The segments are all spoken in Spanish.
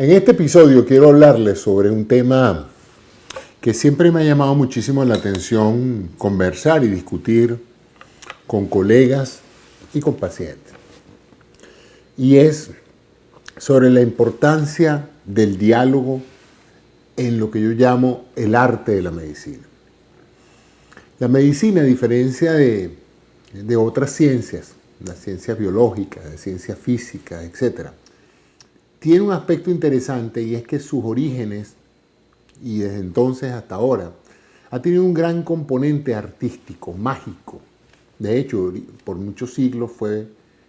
En este episodio quiero hablarles sobre un tema que siempre me ha llamado muchísimo la atención conversar y discutir con colegas y con pacientes. Y es sobre la importancia del diálogo en lo que yo llamo el arte de la medicina. La medicina, a diferencia de otras ciencias, las ciencias biológicas, de ciencia física, etc., tiene un aspecto interesante y es que sus orígenes, y desde entonces hasta ahora, ha tenido un gran componente artístico, mágico. De hecho, por muchos siglos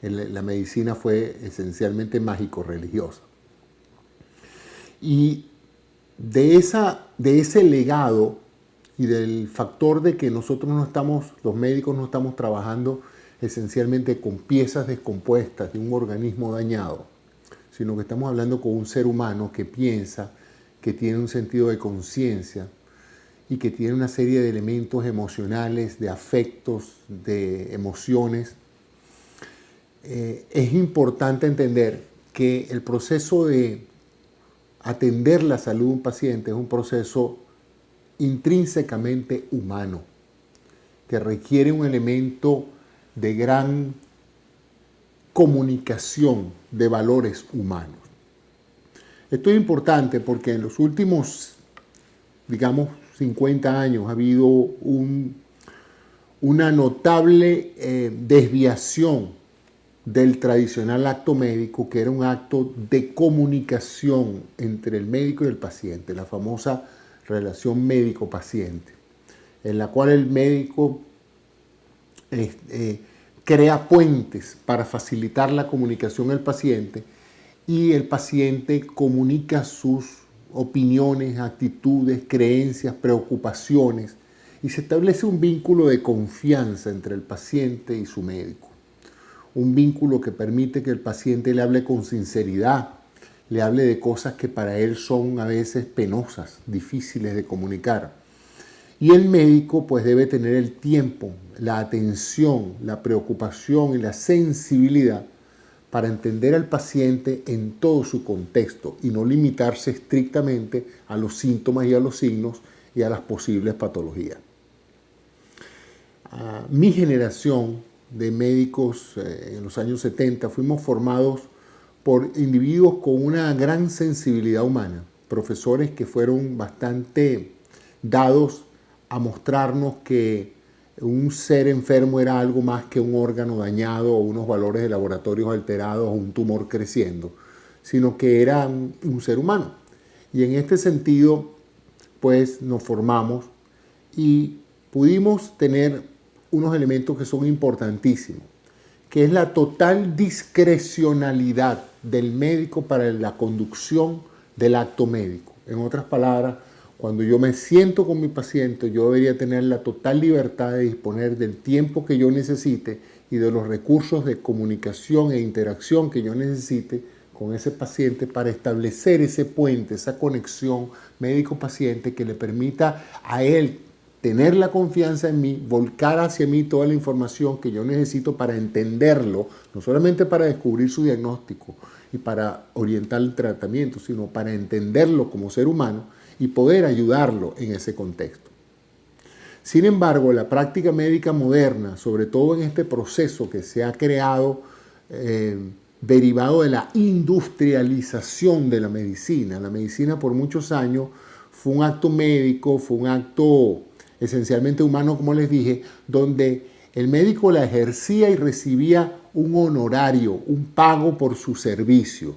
la medicina fue esencialmente mágico-religiosa. Y de ese legado y del factor de que los médicos no estamos trabajando esencialmente con piezas descompuestas de un organismo dañado, sino que estamos hablando con un ser humano que piensa, que tiene un sentido de conciencia y que tiene una serie de elementos emocionales, de afectos, de emociones. Es importante entender que el proceso de atender la salud de un paciente es un proceso intrínsecamente humano, que requiere un elemento de gran comunicación de valores humanos. Esto es importante porque en los últimos, 50 años ha habido una notable desviación del tradicional acto médico, que era un acto de comunicación entre el médico y el paciente, la famosa relación médico-paciente, en la cual el médico crea puentes para facilitar la comunicación al paciente y el paciente comunica sus opiniones, actitudes, creencias, preocupaciones y se establece un vínculo de confianza entre el paciente y su médico. Un vínculo que permite que el paciente le hable con sinceridad, le hable de cosas que para él son a veces penosas, difíciles de comunicar. Y el médico pues debe tener el tiempo, la atención, la preocupación y la sensibilidad para entender al paciente en todo su contexto y no limitarse estrictamente a los síntomas y a los signos y a las posibles patologías. Mi generación de médicos en los años 70 fuimos formados por individuos con una gran sensibilidad humana, profesores que fueron bastante dados a mostrarnos que un ser enfermo era algo más que un órgano dañado o unos valores de laboratorios alterados o un tumor creciendo, sino que era un ser humano. Y en este sentido, pues nos formamos y pudimos tener unos elementos que son importantísimos, que es la total discrecionalidad del médico para la conducción del acto médico. En otras palabras, cuando yo me siento con mi paciente, yo debería tener la total libertad de disponer del tiempo que yo necesite y de los recursos de comunicación e interacción que yo necesite con ese paciente para establecer ese puente, esa conexión médico-paciente que le permita a él tener la confianza en mí, volcar hacia mí toda la información que yo necesito para entenderlo, no solamente para descubrir su diagnóstico y para orientar el tratamiento, sino para entenderlo como ser humano y poder ayudarlo en ese contexto. Sin embargo, la práctica médica moderna, sobre todo en este proceso que se ha creado derivado de la industrialización de la medicina por muchos años fue un acto médico, fue un acto esencialmente humano, como les dije, donde el médico la ejercía y recibía un honorario, un pago por su servicio.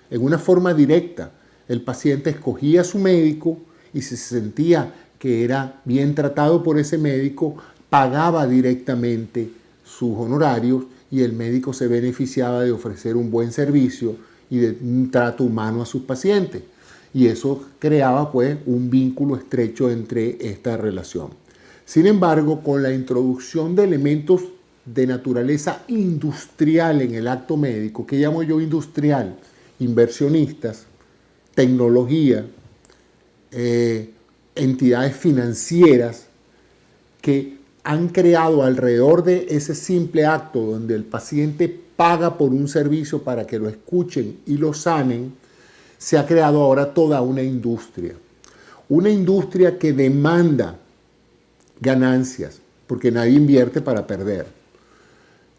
En una forma directa, el paciente escogía a su médico y si se sentía que era bien tratado por ese médico, pagaba directamente sus honorarios y el médico se beneficiaba de ofrecer un buen servicio y de un trato humano a sus pacientes. Y eso creaba pues un vínculo estrecho entre esta relación. Sin embargo, con la introducción de elementos de naturaleza industrial en el acto médico, ¿qué llamo yo industrial? Inversionistas, tecnología, entidades financieras que han creado alrededor de ese simple acto donde el paciente paga por un servicio para que lo escuchen y lo sanen, se ha creado ahora toda una industria que demanda ganancias, porque nadie invierte para perder.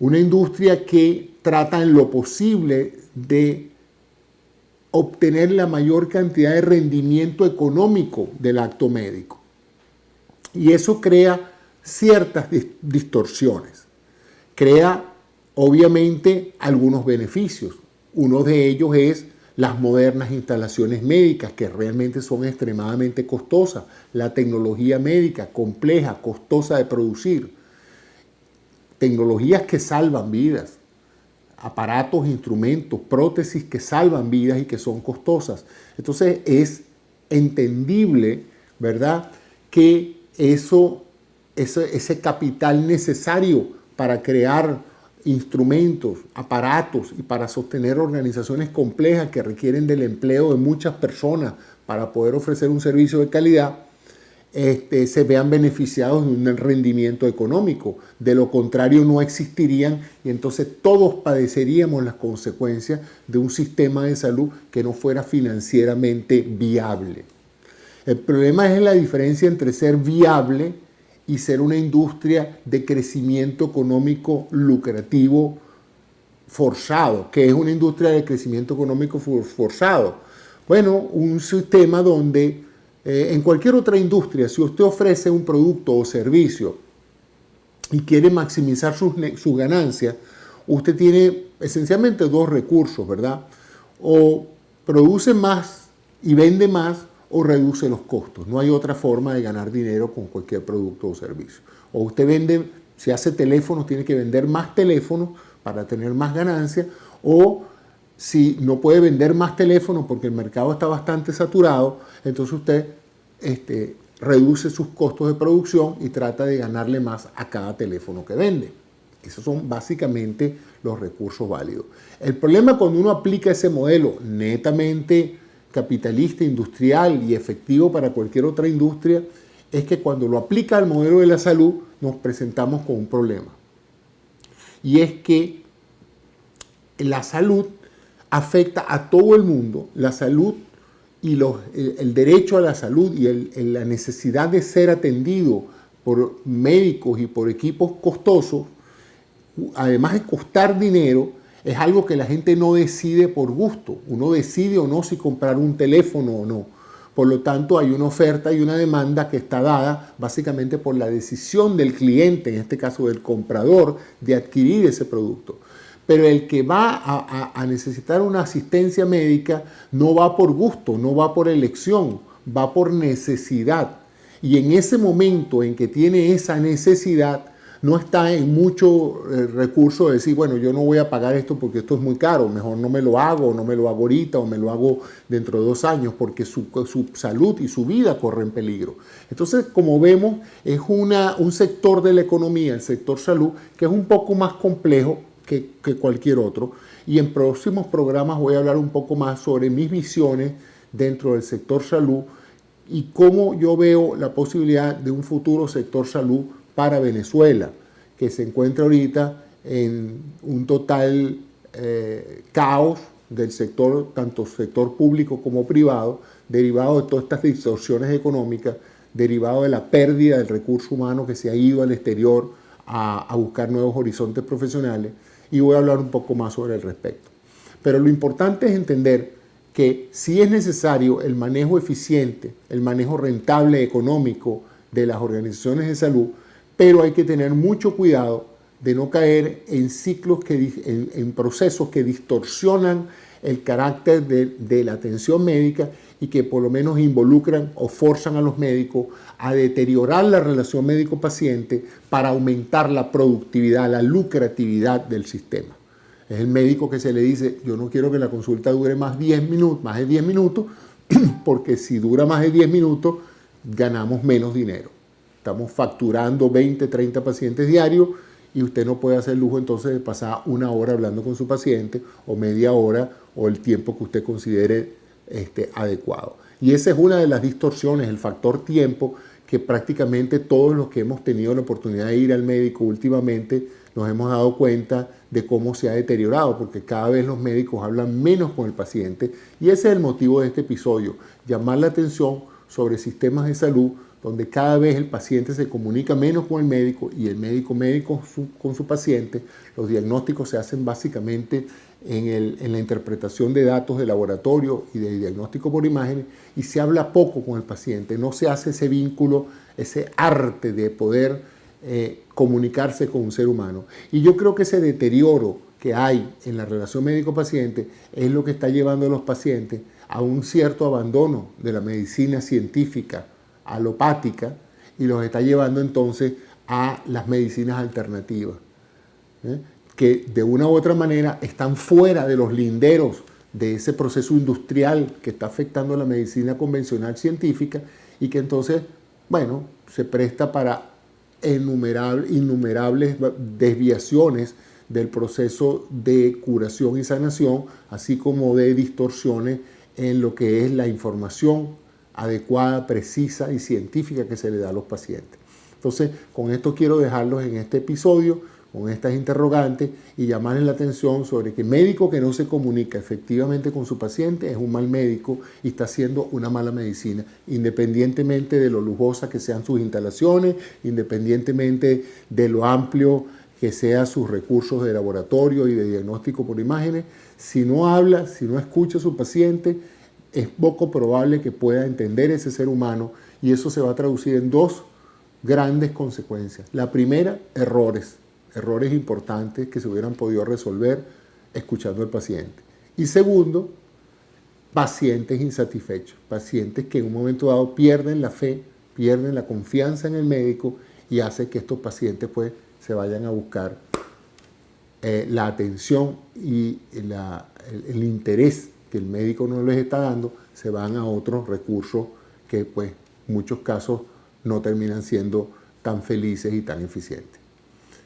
Una industria que trata en lo posible de obtener la mayor cantidad de rendimiento económico del acto médico. Y eso crea ciertas distorsiones. Crea, obviamente, algunos beneficios. Uno de ellos es las modernas instalaciones médicas, que realmente son extremadamente costosas. La tecnología médica, compleja, costosa de producir. Tecnologías que salvan vidas. Aparatos, instrumentos, prótesis que salvan vidas y que son costosas. Entonces es entendible, ¿verdad?, que ese capital necesario para crear instrumentos, aparatos y para sostener organizaciones complejas que requieren del empleo de muchas personas para poder ofrecer un servicio de calidad, se vean beneficiados de un rendimiento económico. De lo contrario no existirían y entonces todos padeceríamos las consecuencias de un sistema de salud que no fuera financieramente viable. El problema es la diferencia entre ser viable y ser una industria de crecimiento económico lucrativo forzado. ¿Qué es una industria de crecimiento económico forzado? Bueno, un sistema donde en cualquier otra industria, si usted ofrece un producto o servicio y quiere maximizar sus ganancias, usted tiene esencialmente dos recursos, ¿verdad? O produce más y vende más, o reduce los costos. No hay otra forma de ganar dinero con cualquier producto o servicio. O usted vende, si hace teléfonos, tiene que vender más teléfonos para tener más ganancias, o si no puede vender más teléfonos porque el mercado está bastante saturado, entonces usted reduce sus costos de producción y trata de ganarle más a cada teléfono que vende. Esos son básicamente los recursos válidos. El problema cuando uno aplica ese modelo netamente capitalista, industrial y efectivo para cualquier otra industria, es que cuando lo aplica al modelo de la salud nos presentamos con un problema. Y es que la salud afecta a todo el mundo. La salud y el derecho a la salud y la necesidad de ser atendido por médicos y por equipos costosos, además de costar dinero, es algo que la gente no decide por gusto. Uno decide o no si comprar un teléfono o no. Por lo tanto, hay una oferta y una demanda que está dada básicamente por la decisión del cliente, en este caso del comprador, de adquirir ese producto. Pero el que va a necesitar una asistencia médica no va por gusto, no va por elección, va por necesidad. Y en ese momento en que tiene esa necesidad, no está en mucho recurso de decir, bueno, yo no voy a pagar esto porque esto es muy caro, mejor no me lo hago, o no me lo hago ahorita, o me lo hago dentro de 2 años, porque su salud y su vida corren peligro. Entonces, como vemos, es un sector de la economía, el sector salud, que es un poco más complejo que cualquier otro. Y en próximos programas voy a hablar un poco más sobre mis visiones dentro del sector salud y cómo yo veo la posibilidad de un futuro sector salud para Venezuela, que se encuentra ahorita en un total caos del sector, tanto sector público como privado, derivado de todas estas distorsiones económicas, derivado de la pérdida del recurso humano que se ha ido al exterior a buscar nuevos horizontes profesionales, y voy a hablar un poco más sobre el respecto. Pero lo importante es entender que sí es necesario el manejo eficiente, el manejo rentable económico de las organizaciones de salud, pero hay que tener mucho cuidado de no caer en ciclos, en procesos que distorsionan el carácter de la atención médica y que por lo menos involucran o forzan a los médicos a deteriorar la relación médico-paciente para aumentar la productividad, la lucratividad del sistema. Es el médico que se le dice, yo no quiero que la consulta dure más de 10 minutos, porque si dura más de 10 minutos, ganamos menos dinero. Estamos facturando 20, 30 pacientes diarios y usted no puede hacer lujo entonces de pasar 1 hora hablando con su paciente o media hora o el tiempo que usted considere adecuado. Y esa es una de las distorsiones, el factor tiempo, que prácticamente todos los que hemos tenido la oportunidad de ir al médico últimamente nos hemos dado cuenta de cómo se ha deteriorado, porque cada vez los médicos hablan menos con el paciente, y ese es el motivo de este episodio, llamar la atención sobre sistemas de salud donde cada vez el paciente se comunica menos con el médico y el médico con su paciente. Los diagnósticos se hacen básicamente en la interpretación de datos de laboratorio y de diagnóstico por imágenes, y se habla poco con el paciente, no se hace ese vínculo, ese arte de poder comunicarse con un ser humano. Y yo creo que ese deterioro que hay en la relación médico-paciente es lo que está llevando a los pacientes a un cierto abandono de la medicina científica alopática y los está llevando entonces a las medicinas alternativas, que de una u otra manera están fuera de los linderos de ese proceso industrial que está afectando a la medicina convencional científica, y que entonces, bueno, se presta para innumerables desviaciones del proceso de curación y sanación, así como de distorsiones en lo que es la información adecuada, precisa y científica que se le da a los pacientes. Entonces, con esto quiero dejarlos en este episodio, con estas interrogantes, y llamarles la atención sobre que médico que no se comunica efectivamente con su paciente es un mal médico y está haciendo una mala medicina, independientemente de lo lujosa que sean sus instalaciones, independientemente de lo amplio que sean sus recursos de laboratorio y de diagnóstico por imágenes. Si no habla, si no escucha a su paciente, es poco probable que pueda entender ese ser humano, y eso se va a traducir en dos grandes consecuencias. La primera, errores importantes que se hubieran podido resolver escuchando al paciente. Y segundo, pacientes insatisfechos, pacientes que en un momento dado pierden la fe, pierden la confianza en el médico, y hace que estos pacientes pues se vayan a buscar la atención y el interés que el médico no les está dando, se van a otros recursos que pues en muchos casos no terminan siendo tan felices y tan eficientes.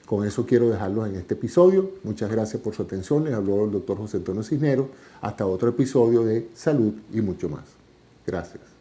Con eso quiero dejarlos en este episodio. Muchas gracias por su atención. Les habló el doctor José Antonio Cisneros. Hasta otro episodio de Salud y mucho más. Gracias.